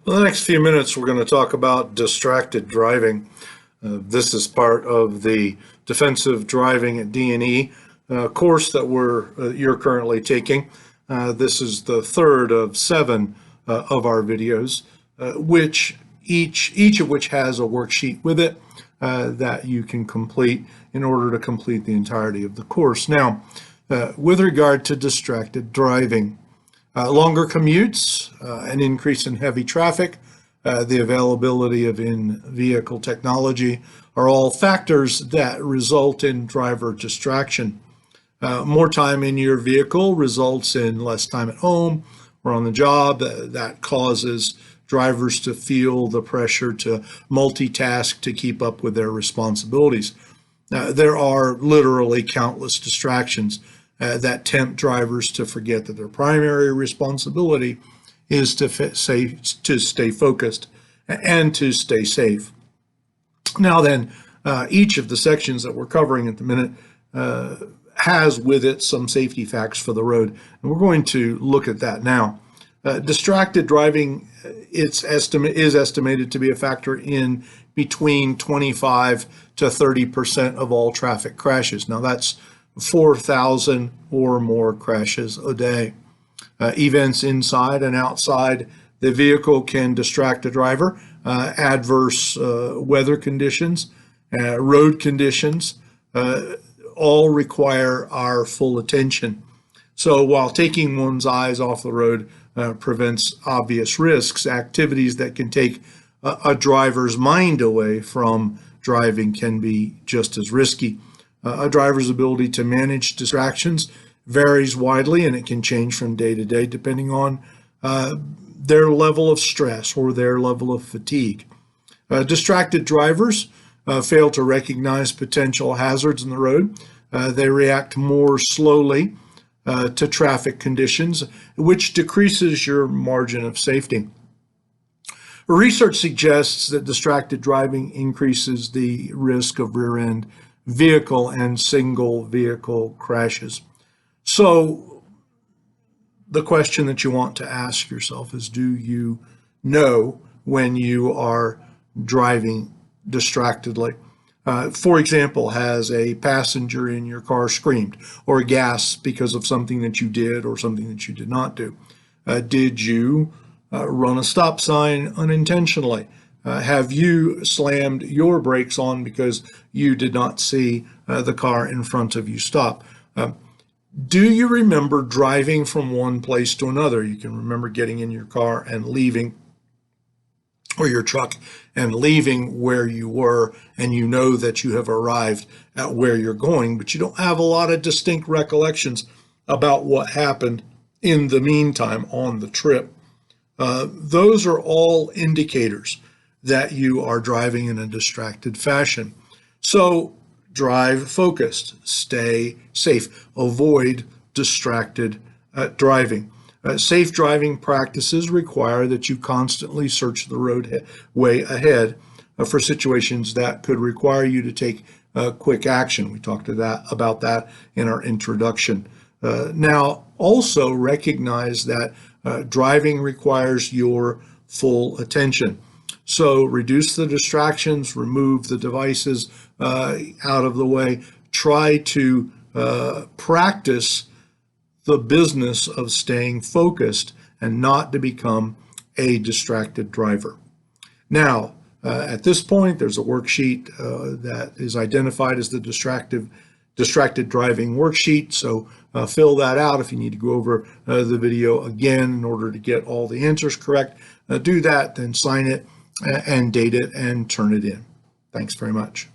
Well, the next few minutes, we're going to talk about distracted driving. This is part of the defensive driving at D&E course that you're currently taking. This is the third of seven of our videos, which each of which has a worksheet with it that you can complete in order to complete the entirety of the course. Now, with regard to distracted driving, longer commutes, an increase in heavy traffic, the availability of in-vehicle technology are all factors that result in driver distraction. More time in your vehicle results in less time at home or on the job. That causes drivers to feel the pressure to multitask to keep up with their responsibilities. There are literally countless distractions that tempt drivers to forget that their primary responsibility is to stay focused and to stay safe. Now then, each of the sections that we're covering at the minute has with it some safety facts for the road, and we're going to look at that now. Distracted driving is estimated to be a factor in between 25 to 30% of all traffic crashes. Now that's 4,000 or more crashes a day. Events inside and outside the vehicle can distract a driver. Adverse weather conditions, road conditions, all require our full attention. So while taking one's eyes off the road prevents obvious risks, activities that can take a driver's mind away from driving can be just as risky. A driver's ability to manage distractions varies widely, and it can change from day to day depending on their level of stress or their level of fatigue. Distracted drivers fail to recognize potential hazards in the road. They react more slowly to traffic conditions, which decreases your margin of safety. Research suggests that distracted driving increases the risk of rear-end vehicle and single vehicle crashes. So the question that you want to ask yourself is, do you know when you are driving distractedly? For example, has a passenger in your car screamed or gasped because of something that you did or something that you did not do? Did you run a stop sign unintentionally? Have you slammed your brakes on because you did not see the car in front of you stop? Do you remember driving from one place to another? You can remember getting in your car and leaving, or your truck and leaving where you were, and you know that you have arrived at where you're going, but you don't have a lot of distinct recollections about what happened in the meantime on the trip. Those are all indicators that you are driving in a distracted fashion. So drive focused, stay safe, avoid distracted driving. Safe driving practices require that you constantly search the roadway ahead for situations that could require you to take quick action. We talked about that in our introduction. Now, also recognize that driving requires your full attention. So reduce the distractions, remove the devices out of the way. Try to practice the business of staying focused and not to become a distracted driver. Now, at this point, there's a worksheet that is identified as the distracted driving worksheet. So fill that out. If you need to go over the video again in order to get all the answers correct, do that, then sign it and date it and turn it in. Thanks very much.